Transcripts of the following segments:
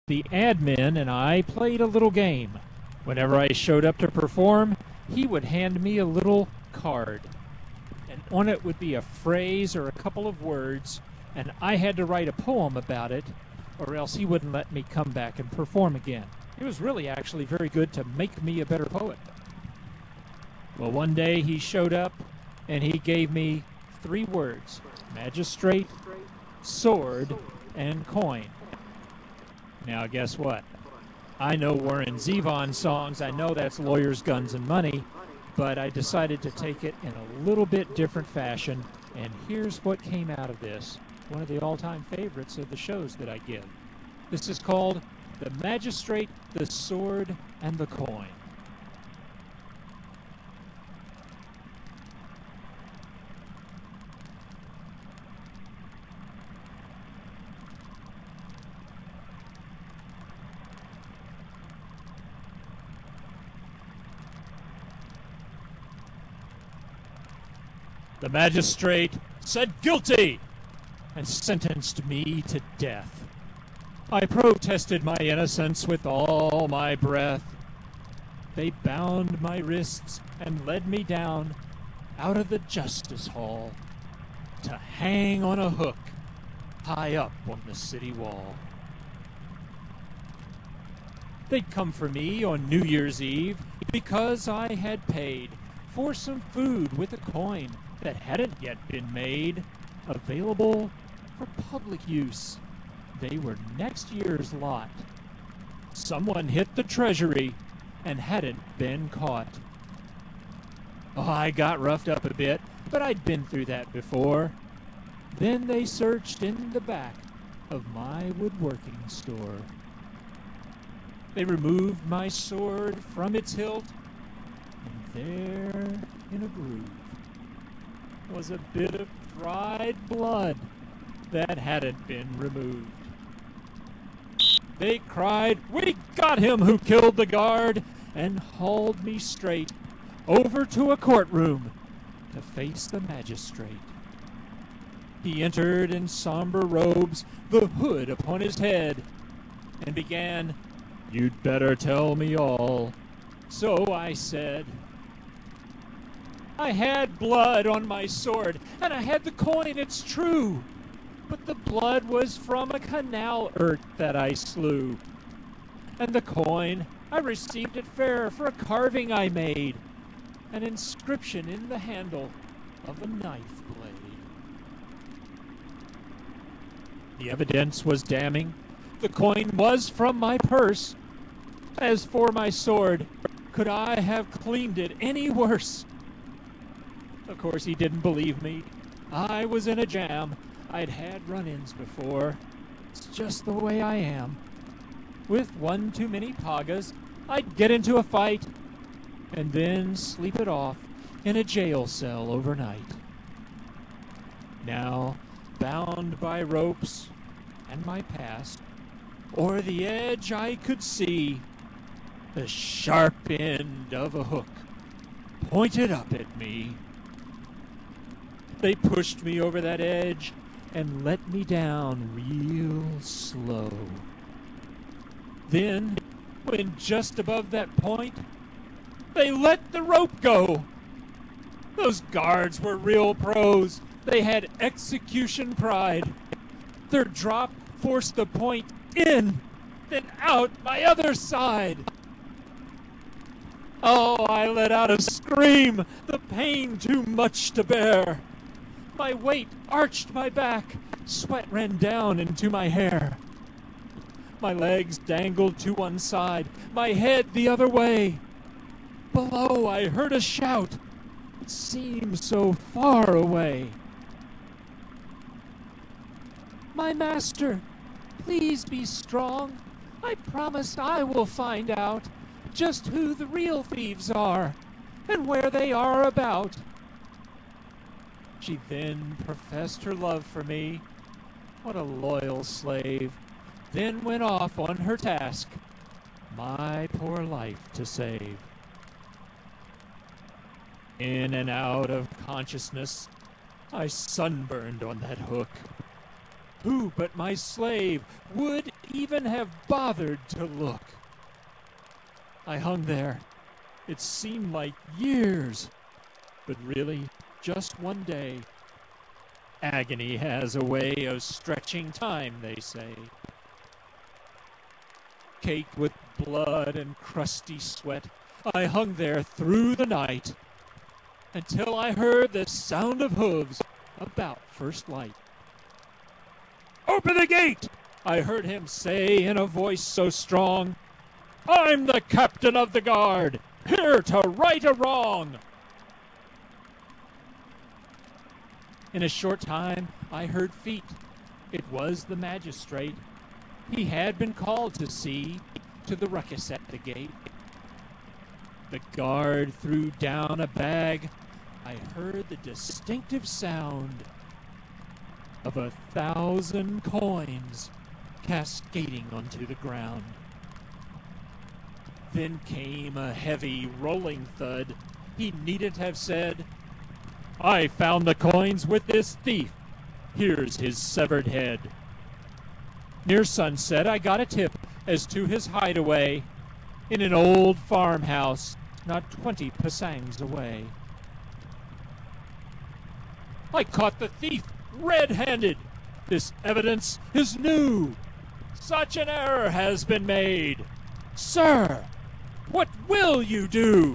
The admin and I played a little game. Whenever I showed up to perform, he would hand me a little card. And on it would be a phrase or a couple of words, and I had to write a poem about it, or else he wouldn't let me come back and perform again. It was really actually very good to make me a better poet. Well, one day he showed up, and he gave me 3 words: magistrate, sword, and coin. Now, guess what? I know Warren Zevon songs. I know that's lawyers, guns, and money, but I decided to take it in a little bit different fashion, and here's what came out of this. One of the all-time favorites of the shows that I give. This is called The Magistrate, the Sword, and the Coin. The magistrate said guilty and sentenced me to death. I protested my innocence with all my breath. They bound my wrists and led me down out of the justice hall to hang on a hook high up on the city wall. They'd come for me on New Year's Eve because I had paid for some food with a coin that hadn't yet been made available for public use. They were next year's lot. Someone hit the treasury and hadn't been caught. Oh, I got roughed up a bit, but I'd been through that before. Then they searched in the back of my woodworking store. They removed my sword from its hilt, and there in a groove was a bit of dried blood that hadn't been removed. They cried, "We got him who killed the guard," and hauled me straight over to a courtroom to face the magistrate. He entered in somber robes, the hood upon his head, and began, "You'd better tell me all." So I said, "I had blood on my sword, and I had the coin, it's true. But the blood was from a canal urt that I slew. And the coin, I received it fair for a carving I made, an inscription in the handle of a knife blade." The evidence was damning. The coin was from my purse. As for my sword, could I have cleaned it any worse? Of course, he didn't believe me. I was in a jam. I'd had run-ins before. It's just the way I am. With one too many pagas, I'd get into a fight and then sleep it off in a jail cell overnight. Now, bound by ropes and my past, o'er the edge I could see the sharp end of a hook pointed up at me. They pushed me over that edge and let me down real slow. Then, when just above that point, they let the rope go. Those guards were real pros. They had execution pride. Their drop forced the point in, then out my other side. Oh, I let out a scream, the pain too much to bear. My weight arched my back, sweat ran down into my hair. My legs dangled to one side, my head the other way. Below I heard a shout, it seemed so far away. "My master, please be strong. I promise I will find out just who the real thieves are and where they are about." She then professed her love for me. What a loyal slave. Then went off on her task, my poor life to save. In and out of consciousness, I sunburned on that hook. Who but my slave would even have bothered to look? I hung there. It seemed like years, but really just one day. Agony has a way of stretching time, they say. Caked with blood and crusty sweat, I hung there through the night until I heard the sound of hooves about first light. "Open the gate!" I heard him say in a voice so strong. "I'm the captain of the guard, here to right a wrong." In a short time I heard feet. It was the magistrate. He had been called to see to the ruckus at the gate. The guard threw down a bag. I heard the distinctive sound of 1,000 coins cascading onto the ground. Then came a heavy rolling thud. He needn't have said, "I found the coins with this thief. Here's his severed head." Near sunset I got a tip as to his hideaway in an old farmhouse not 20 pasangs away. I caught the thief red-handed. This evidence is new. Such an error has been made. Sir, what will you do?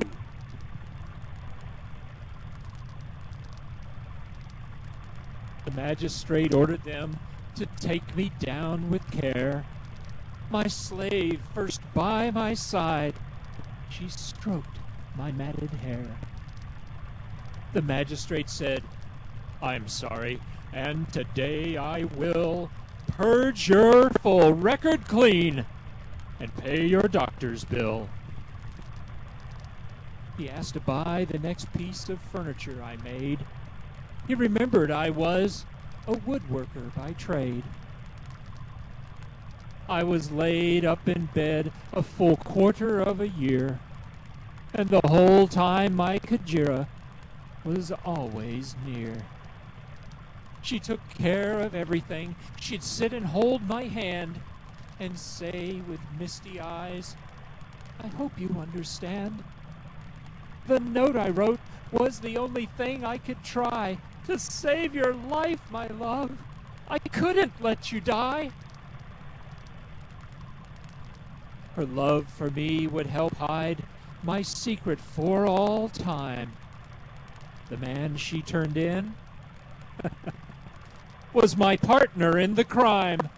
The magistrate ordered them to take me down with care. My slave first by my side, she stroked my matted hair. The magistrate said, "I'm sorry, and today I will purge your full record clean and pay your doctor's bill." He asked to buy the next piece of furniture I made. He remembered I was a woodworker by trade. I was laid up in bed a full quarter of a year, and the whole time my kajira was always near. She took care of everything. She'd sit and hold my hand and say with misty eyes, "I hope you understand. The note I wrote was the only thing I could try to save your life, my love. I couldn't let you die." Her love for me would help hide my secret for all time. The man she turned in was my partner in the crime.